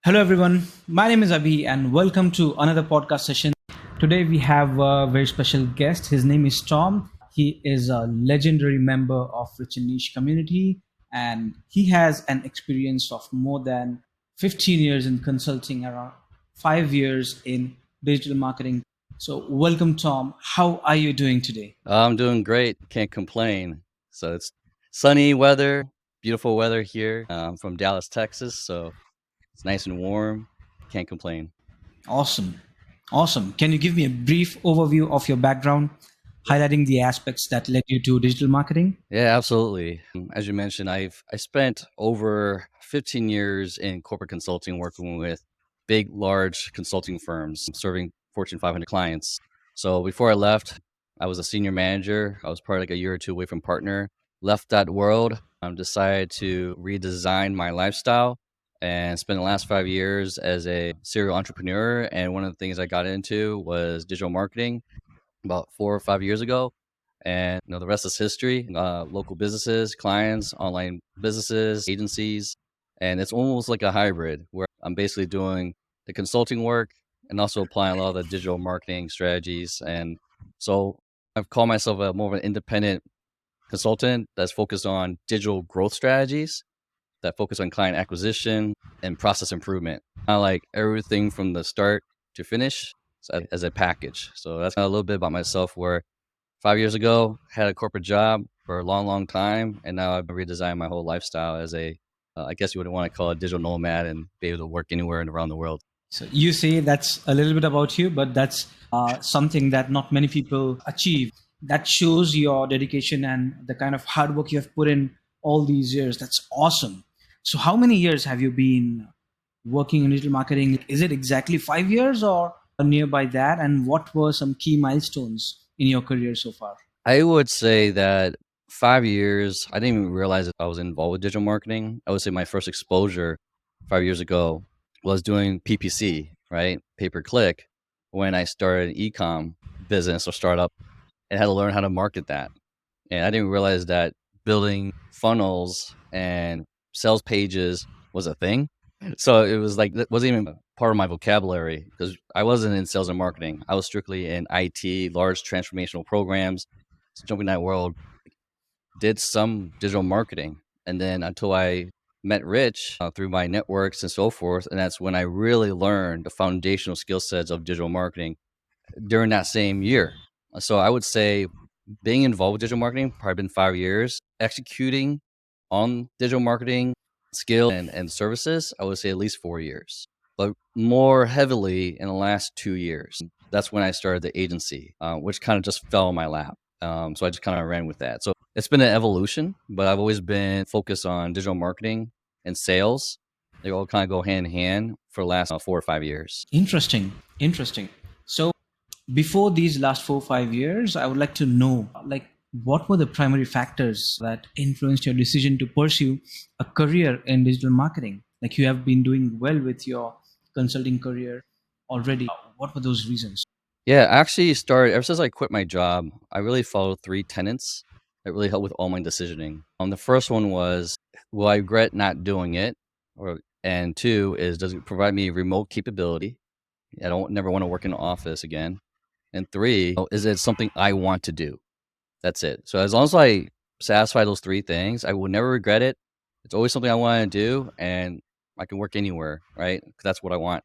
Hello, everyone. My name is Abhi, and welcome to another podcast session. Today, we have a very special guest. His name is Tom. He is a legendary member of Rich and Niche community, and he has an experience of more than 15 years in consulting, around 5 years in digital marketing. So, welcome, Tom. How are you doing today? I'm doing great. Can't complain. So it's sunny weather, beautiful weather here. I'm from Dallas, Texas, so it's nice and warm. Can't complain. Awesome. Awesome. Can you give me a brief overview of your background, highlighting the aspects that led you to digital marketing? Yeah, absolutely. As you mentioned, I spent over 15 years in corporate consulting working with big, large consulting firms serving Fortune 500 clients. So before I left, I was a senior manager. I was probably like a year or two away from partner. Left that world, decided to redesign my lifestyle and spent the last 5 years as a serial entrepreneur. And one of the things I got into was digital marketing about 4 or 5 years ago. And the rest is history. Local businesses, clients, online businesses, agencies, and it's almost like a hybrid where I'm basically doing the consulting work and also applying a lot of the digital marketing strategies. And so I've called myself a more of an independent consultant that's focused on digital growth strategies that focus on client acquisition and process improvement. I like everything from the start to finish as a package. So that's a little bit about myself where 5 years ago, had a corporate job for a long, long time, and now I've redesigned my whole lifestyle as I guess you would want to call it digital nomad and be able to work anywhere and around the world. So you say that's a little bit about you, but that's something that not many people achieve. That shows your dedication and the kind of hard work you have put in all these years. That's awesome. So how many years have you been working in digital marketing? Is it exactly 5 years or nearby that? And what were some key milestones in your career so far? I would say that 5 years, I didn't even realize that I was involved with digital marketing. I would say my first exposure 5 years ago was doing PPC, right? Pay per click, when I started an e-com business or startup and had to learn how to market that. And I didn't realize that building funnels and sales pages was a thing. So it was like, that wasn't even part of my vocabulary because I wasn't in sales and marketing. I was strictly in IT, large transformational programs. So jumping that world, did some digital marketing. And then until I met Rich through my networks and so forth. And that's when I really learned the foundational skill sets of digital marketing during that same year. So I would say being involved with digital marketing probably been 5 years. Executing on digital marketing skill and services, I would say at least 4 years, but more heavily in the last 2 years. That's when I started the agency, which kind of just fell in my lap. So I just kind of ran with that. So it's been an evolution, but I've always been focused on digital marketing and sales. They all kind of go hand in hand for the last 4 or 5 years. Interesting. Interesting. So before these last 4 5 years, I would like to know, like, what were the primary factors that influenced your decision to pursue a career in digital marketing? Like, you have been doing well with your consulting career already. What were those reasons? Yeah, I actually started ever since I quit my job. I really followed three tenets that really helped with all my decisioning. The first one was, will I regret not doing it? Or and two is, does it provide me remote capability? I don't never want to work in an office again. And three, is it something I want to do? That's it. So as long as I satisfy those three things, I will never regret it. It's always something I want to do, and I can work anywhere, right? 'Cause that's what I want,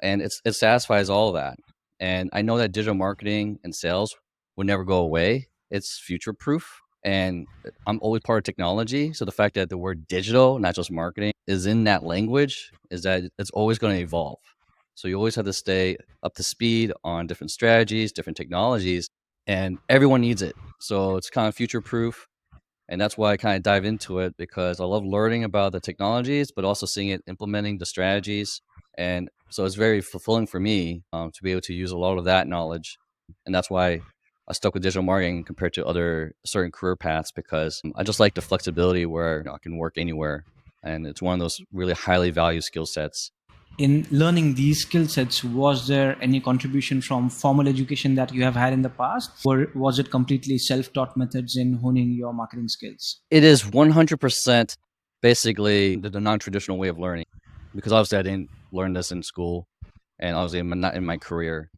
and it satisfies all of that. And I know that digital marketing and sales will never go away. It's future proof, and I'm always part of technology. So the fact that the word digital, not just marketing, is in that language is that it's always going to evolve. So you always have to stay up to speed on different strategies, different technologies, and everyone needs it. So it's kind of future proof. And that's why I kind of dive into it, because I love learning about the technologies, but also seeing it implementing the strategies. And so it's very fulfilling for me to be able to use a lot of that knowledge. And that's why I stuck with digital marketing compared to other certain career paths, because I just like the flexibility where I can work anywhere. And it's one of those really highly valued skill sets. In learning these skill sets, was there any contribution from formal education that you have had in the past, or was it completely self-taught methods in honing your marketing skills? It is 100% basically the non traditional way of learning. because obviously I didn't learn this in school, and obviously I'm not in my career.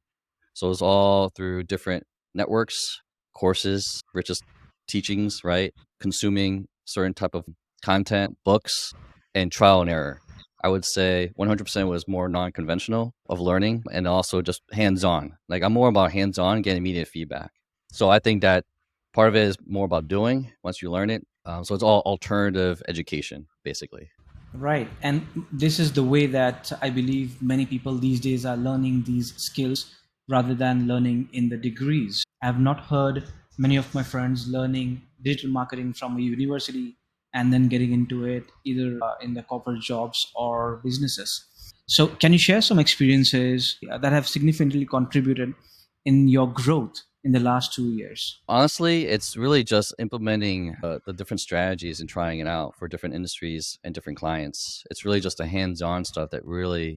So it's all through different networks, courses, richest teachings, right? Consuming certain type of content, books, and trial and error. I would say 100% was more non-conventional of learning and also just hands-on. Like I'm more about hands-on, getting immediate feedback. So I think that part of it is more about doing once you learn it. So it's all alternative education, basically. Right. And this is the way that I believe many people these days are learning these skills rather than learning in the degrees. I've not heard many of my friends learning digital marketing from a university and then getting into it either in the corporate jobs or businesses. So, can you share some experiences that have significantly contributed in your growth in the last 2 years? Honestly, it's really just implementing the different strategies and trying it out for different industries and different clients. It's really just the hands-on stuff that really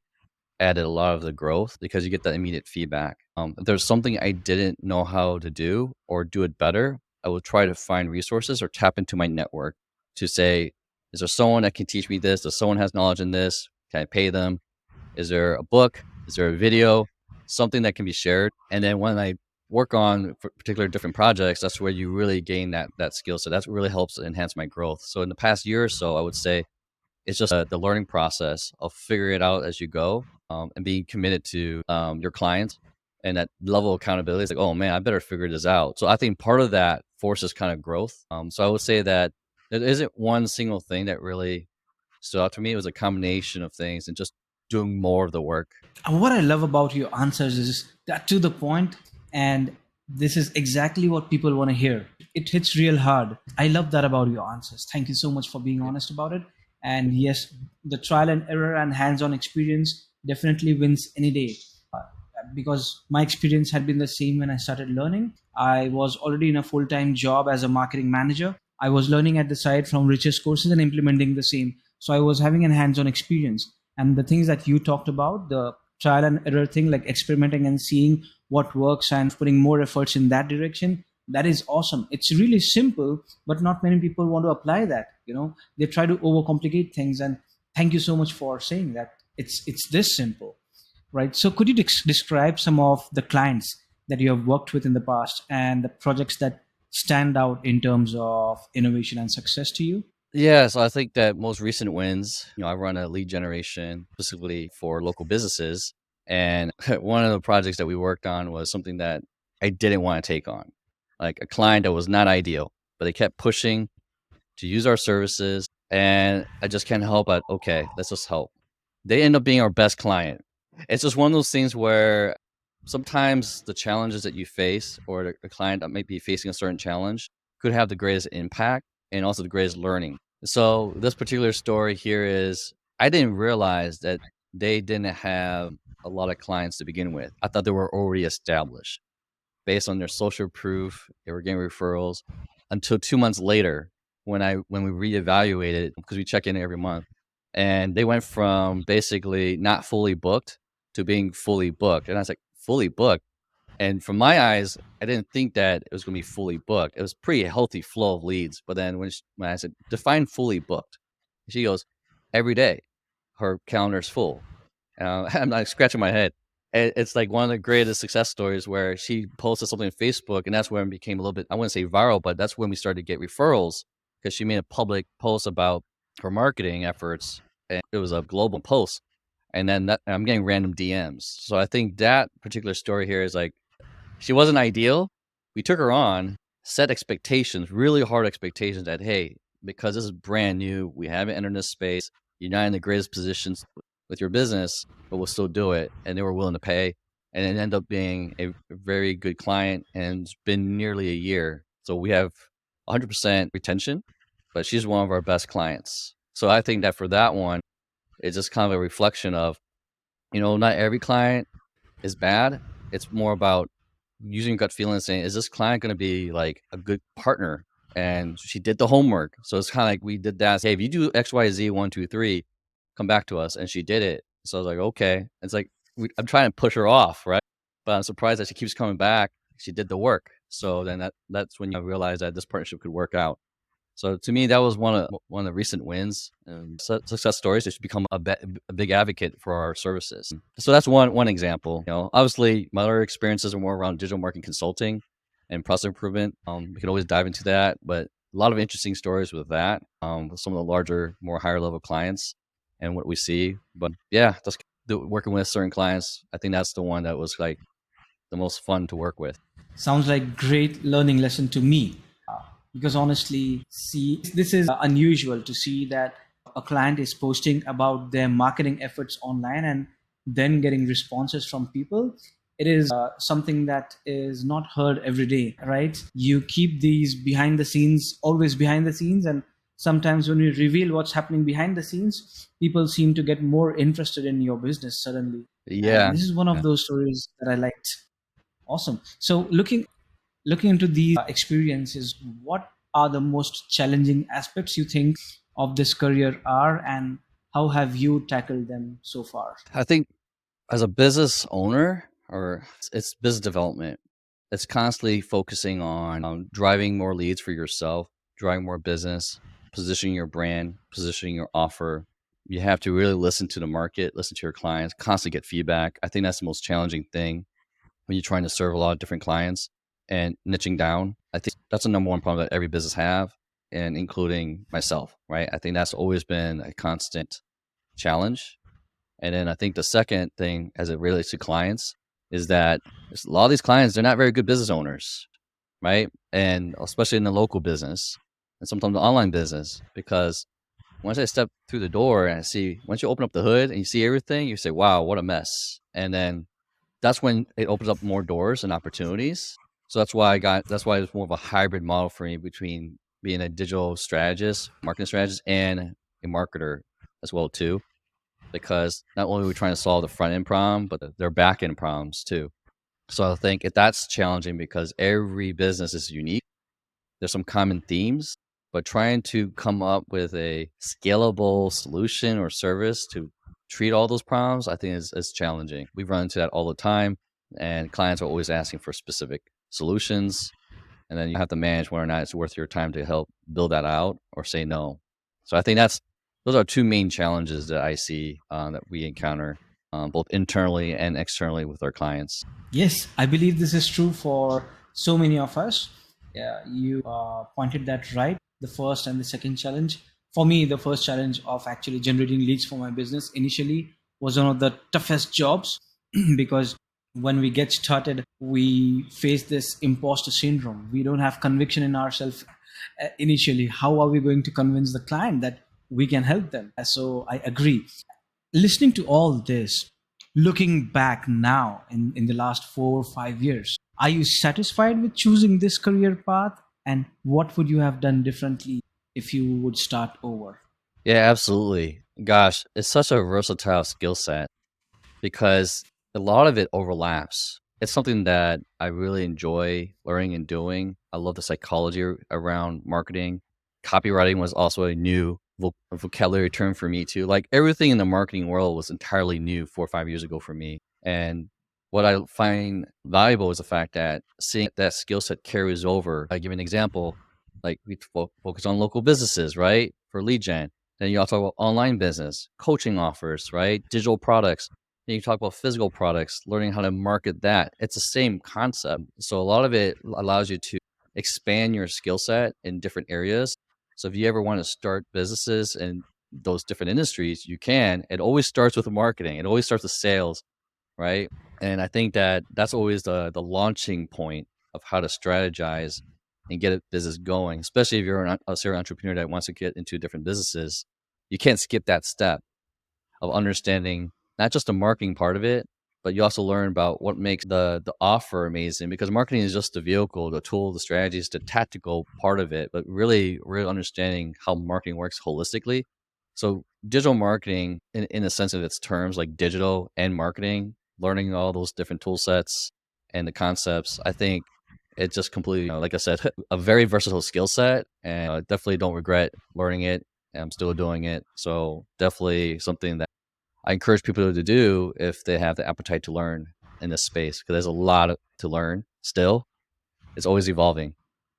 added a lot of the growth because you get that immediate feedback. If there's something I didn't know how to do or do it better, I will try to find resources or tap into my network to say, is there someone that can teach me this? Does someone has knowledge in this? Can I pay them? Is there a book? Is there a video? Something that can be shared. And then when I work on particular different projects, that's where you really gain that skill set. That's what really helps enhance my growth. So in the past year or so, I would say it's just the learning process of figuring it out as you go, and being committed to your clients and that level of accountability. It's like, oh man, I better figure this out. So I think part of that forces kind of growth. So I would say that there isn't one single thing that really stood out to me. It was a combination of things and just doing more of the work. And what I love about your answers is that to the point, and this is exactly what people want to hear. It hits real hard. I love that about your answers. Thank you so much for being Yeah. honest about it. And yes, the trial and error and hands-on experience definitely wins any day. Uh, because my experience had been the same when I started learning. I was already in a full-time job as a marketing manager. I was learning at the side from richest courses and implementing the same. So I was having a hands-on experience. And the things that you talked about, the trial and error thing, like experimenting and seeing what works and putting more efforts in that direction, that is awesome. It's really simple, but not many people want to apply that. They try to overcomplicate things. And thank you so much for saying that it's this simple, right? So could you describe some of the clients that you have worked with in the past and the projects that stand out in terms of innovation and success to you? Yeah, so I think that most recent wins, I run a lead generation specifically for local businesses. And one of the projects that we worked on was something that I didn't want to take on, like a client that was not ideal, but they kept pushing to use our services. And I just can't help but, okay, let's just help. They end up being our best client. It's just one of those things where sometimes the challenges that you face or the client that might be facing a certain challenge could have the greatest impact and also the greatest learning. So this particular story here is I didn't realize that they didn't have a lot of clients to begin with. I thought they were already established based on their social proof. They were getting referrals until 2 months later when we reevaluated because we check in every month, and they went from basically not fully booked to being fully booked. And I was like, fully booked. And from my eyes, I didn't think that it was going to be fully booked. It was pretty healthy flow of leads. But then when I said define fully booked, she goes, every day her calendar's full. I'm like scratching my head. It's like one of the greatest success stories where she posted something on Facebook, and that's when it became a little bit, I wouldn't say viral, but that's when we started to get referrals because she made a public post about her marketing efforts, and it was a global post. And then I'm getting random DMs. So I think that particular story here is like she wasn't ideal. We took her on, set expectations, really hard expectations that, hey, because this is brand new, we haven't entered this space, you're not in the greatest positions with your business, but we'll still do it. And they were willing to pay. And it ended up being a very good client, and it's been nearly a year. So we have 100% retention, but she's one of our best clients. So I think that for that one, it's just kind of a reflection of, not every client is bad. It's more about using your gut feeling and saying, is this client going to be like a good partner? And she did the homework. So it's kind of like we did that. Hey, if you do XYZ 1, 2, 3, come back to us. And she did it. So I was like, okay. It's like, I'm trying to push her off, right? But I'm surprised that she keeps coming back. She did the work. So then that's when you realize that this partnership could work out. So to me, that was one of the recent wins and success stories. It should become a big advocate for our services. So that's one example. Obviously, my other experiences are more around digital marketing consulting and process improvement. We can always dive into that, but a lot of interesting stories with that, with some of the larger, more higher level clients and what we see. But yeah, just working with certain clients, I think that's the one that was like the most fun to work with. Sounds like great learning lesson to me. Because honestly, see, this is unusual to see that a client is posting about their marketing efforts online and then getting responses from people. It is something that is not heard every day, right? You keep these behind the scenes, always behind the scenes, and sometimes when you reveal what's happening behind the scenes, people seem to get more interested in your business suddenly. And Yeah. this is one of Yeah. those stories that I liked. Awesome. So looking into these experiences, what are the most challenging aspects you think of this career are, and how have you tackled them so far? I think as a business owner or it's business development, it's constantly focusing on driving more leads for yourself, driving more business, positioning your brand, positioning your offer. You have to really listen to the market, listen to your clients, constantly get feedback. I think that's the most challenging thing when you're trying to serve a lot of different clients and niching down. I think that's the number one problem that every business have, and including myself, right? I think that's always been a constant challenge. And then I think the second thing as it relates to clients is that a lot of these clients, they're not very good business owners, right? And especially in the local business and sometimes the online business, because once I step through the door and I see, once you open up the hood and you see everything, you say, wow, what a mess. And then that's when it opens up more doors and opportunities. So that's why it's more of a hybrid model for me between being a digital strategist, marketing strategist, and a marketer as well too, because not only are we trying to solve the front end problem, but their back end problems too. So I think that's challenging because every business is unique. There's some common themes, but trying to come up with a scalable solution or service to treat all those problems, I think is challenging. We run into that all the time, and clients are always asking for specific solutions. And then you have to manage whether or not it's worth your time to help build that out or say no. So I think those are two main challenges that I see that we encounter both internally and externally with our clients. Yes, I believe this is true for so many of us. Yeah, you pointed that right. The first and the second challenge. For me, the first challenge of actually generating leads for my business initially was one of the toughest jobs because when we get started, we face this imposter syndrome. We don't have conviction in ourselves initially. How are we going to convince the client that we can help them? So I agree. Listening to all this, looking back now in the last 4 or 5 years, are you satisfied with choosing this career path? And what would you have done differently if you would start over? Yeah, absolutely. Gosh, it's such a versatile skill set because a lot of it overlaps. It's something that I really enjoy learning and doing. I love the psychology around marketing. Copywriting was also a new vocabulary term for me too. Like everything in the marketing world was entirely new 4 or 5 years ago for me. And what I find valuable is the fact that seeing that skill set carries over. I give you an example, like we focus on local businesses, right? For lead gen. Then you also talk about online business, coaching offers, right? Digital products. Then you talk about physical products, learning how to market that. It's the same concept. So a lot of it allows you to expand your skill set in different areas. So if you ever want to start businesses in those different industries, you can. It always starts with marketing. It always starts with sales, right? And I think that that's always the launching point of how to strategize and get a business going, especially if you're a serial entrepreneur that wants to get into different businesses. You can't skip that step of understanding not just the marketing part of it, but you also learn about what makes the offer amazing, because marketing is just the vehicle, the tool, the strategies, the tactical part of it, but really understanding how marketing works holistically. So digital marketing in the sense of its terms, like digital and marketing, learning all those different tool sets and the concepts, I think it just completely, like I said, a very versatile skill set, and definitely don't regret learning it. And I'm still doing it. So definitely something that I encourage people to do if they have the appetite to learn in this space, because there's a lot to learn still. It's always evolving.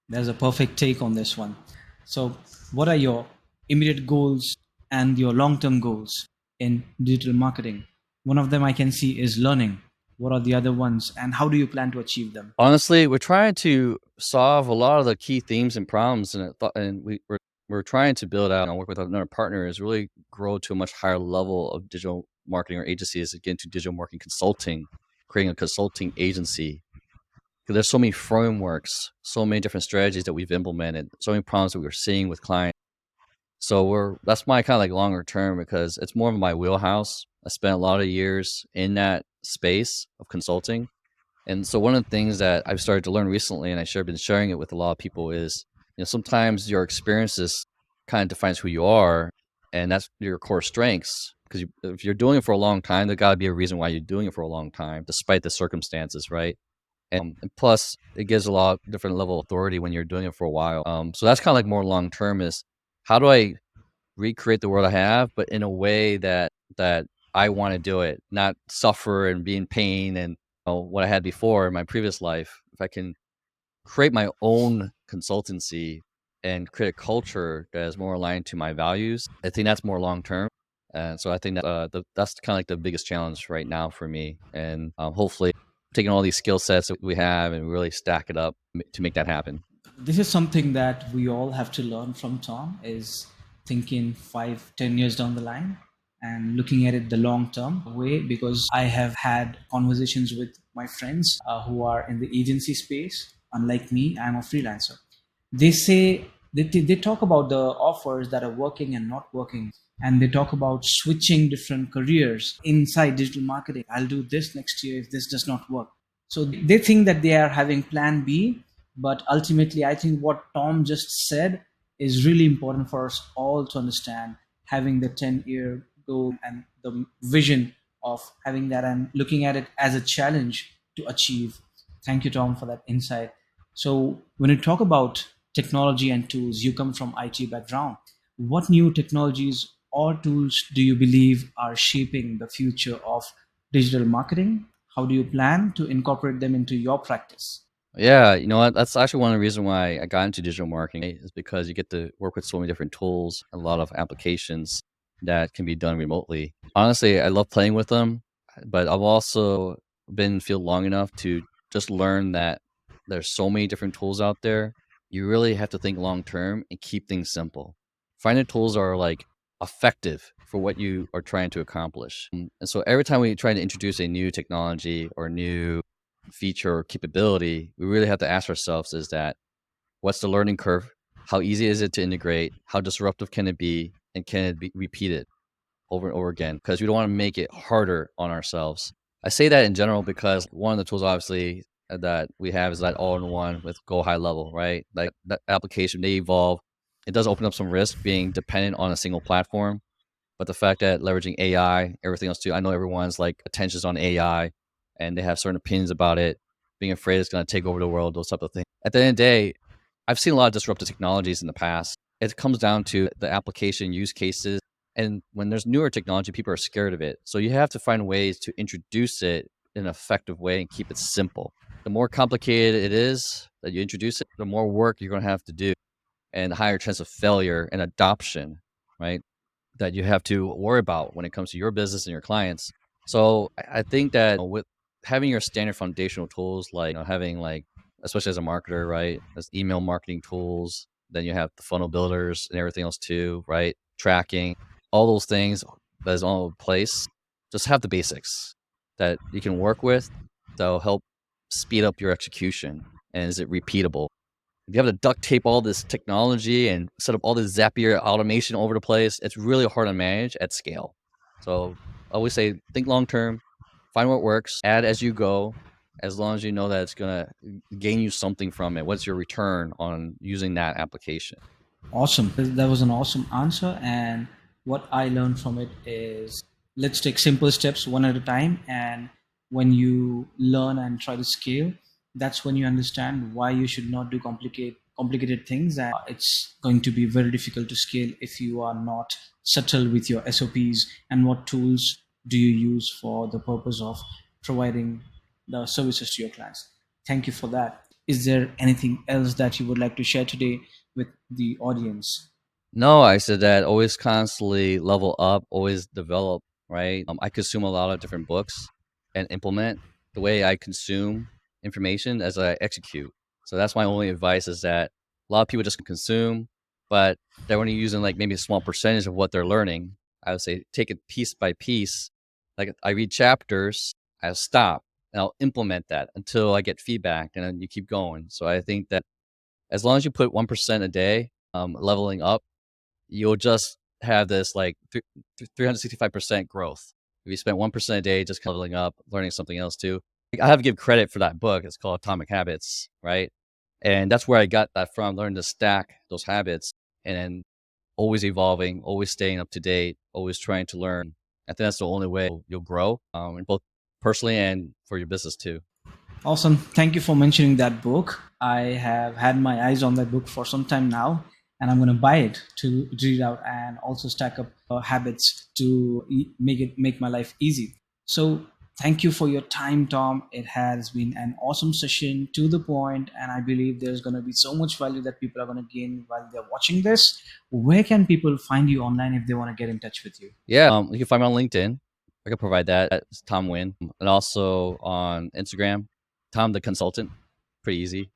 There's a perfect take on this one. So, what are your immediate goals and your long term goals in digital marketing? One of them I can see is learning. What are the other ones, and how do you plan to achieve them? Honestly, we're trying to solve a lot of the key themes and problems, and we're trying to build out and work with another partner is really grow to a much higher level of digital marketing or agencies, get into digital marketing consulting, creating a consulting agency. Because there's so many frameworks, so many different strategies that we've implemented, so many problems that we're seeing with clients. So that's my kind of like longer term because it's more of my wheelhouse. I spent a lot of years in that space of consulting. And so one of the things that I've started to learn recently, and I sure been sharing it with a lot of people, is sometimes your experiences kind of defines who you are, and that's your core strengths. Because if you're doing it for a long time, there got to be a reason why you're doing it for a long time, despite the circumstances, right? And plus, it gives a lot different level of authority when you're doing it for a while. So that's kind of like more long term is how do I recreate the world I have, but in a way that I want to do it, not suffer and be in pain and what I had before in my previous life. If I can create my own consultancy and create a culture that is more aligned to my values, I think that's more long term. And so I think that that's kind of like the biggest challenge right now for me. And hopefully, taking all these skill sets that we have and really stack it up to make that happen. This is something that we all have to learn from Tom is thinking 5, 10 years down the line and looking at it the long term way, because I have had conversations with my friends who are in the agency space. Unlike me, I'm a freelancer. They say they talk about the offers that are working and not working, and they talk about switching different careers inside digital marketing. I'll do this next year if this does not work. So they think that they are having plan B, but ultimately I think what Tom just said is really important for us all to understand, having the 10-year goal and the vision of having that and looking at it as a challenge to achieve. Thank you, Tom, for that insight. So when you talk about technology and tools, you come from IT background. What new technologies or tools do you believe are shaping the future of digital marketing? How do you plan to incorporate them into your practice? Yeah, you know what? That's actually one of the reasons why I got into digital marketing is because you get to work with so many different tools, a lot of applications that can be done remotely. Honestly, I love playing with them, but I've also been in the field long enough to just learn that there's so many different tools out there. You really have to think long term and keep things simple. Finding tools are like effective for what you are trying to accomplish. And so every time we try to introduce a new technology or new feature or capability, we really have to ask ourselves is that what's the learning curve? How easy is it to integrate? How disruptive can it be? And can it be repeated over and over again? Because we don't want to make it harder on ourselves. I say that in general because one of the tools, obviously, that we have is that all in one with Go High Level, right? Like that application, they evolve. It does open up some risk being dependent on a single platform. But the fact that leveraging AI, everything else too, I know everyone's like attention's on AI and they have certain opinions about it, being afraid it's going to take over the world, those type of things. At the end of the day, I've seen a lot of disruptive technologies in the past. It comes down to the application use cases. And when there's newer technology, people are scared of it. So you have to find ways to introduce it in an effective way and keep it simple. The more complicated it is that you introduce it, the more work you're going to have to do and the higher chance of failure and adoption, right? That you have to worry about when it comes to your business and your clients. So I think that with having your standard foundational tools, like having like, especially as a marketer, right, as email marketing tools, then you have the funnel builders and everything else too, right? Tracking, all those things that is all in place. Just have the basics that you can work with that'll help speed up your execution. And is it repeatable? If you have to duct tape all this technology and set up all this Zapier automation over the place, it's really hard to manage at scale. So I always say, think long term, find what works, add as you go, as long as you know that it's going to gain you something from it. What's your return on using that application? Awesome. That was an awesome answer. And what I learned from it is, let's take simple steps one at a time. And when you learn and try to scale, that's when you understand why you should not do complicated things. And it's going to be very difficult to scale if you are not settled with your SOPs and what tools do you use for the purpose of providing the services to your clients. Thank you for that. Is there anything else that you would like to share today with the audience? No, I said that always constantly level up, always develop, right? I consume a lot of different books and implement the way I consume information as I execute. So that's my only advice is that a lot of people just consume, but they're only using like maybe a small percentage of what they're learning. I would say take it piece by piece. Like I read chapters, I'll stop and I'll implement that until I get feedback and then you keep going. So I think that as long as you put 1% a day, leveling up, you'll just have this like 365% growth. If you spend 1% a day just leveling up, learning something else too. I have to give credit for that book. It's called Atomic Habits, right? And that's where I got that from, learning to stack those habits and then always evolving, always staying up to date, always trying to learn. I think that's the only way you'll grow, both personally and for your business too. Awesome. Thank you for mentioning that book. I have had my eyes on that book for some time now, and I'm going to buy it to read out and also stack up habits to make my life easy. So, thank you for your time, Tom. It has been an awesome session, to the point, and I believe there's going to be so much value that people are going to gain while they're watching this. Where can people find you online if they want to get in touch with you? Yeah, you can find me on LinkedIn. I can provide that. It's Tom Nguyen. And also on Instagram, Tom the Consultant. Pretty easy.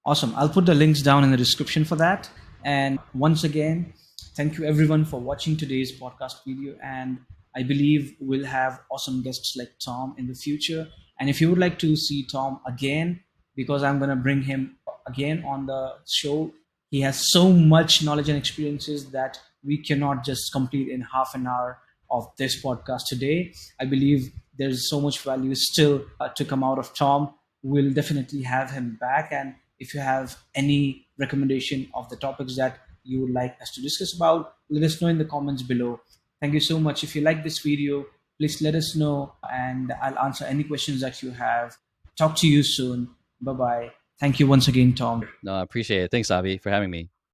Awesome. I'll put the links down in the description for that. And once again, thank you everyone for watching today's podcast video. And I believe we'll have awesome guests like Tom in the future. And if you would like to see Tom again, because I'm going to bring him again on the show, he has so much knowledge and experiences that we cannot just complete in half an hour of this podcast today. I believe there's so much value still to come out of Tom. We'll definitely have him back. And if you have any recommendation of the topics that you would like us to discuss about, let us know in the comments below. Thank you so much. If you like this video, please let us know and I'll answer any questions that you have. Talk to you soon. Bye bye. Thank you once again, Tom. No, I appreciate it. Thanks, Abhi, for having me.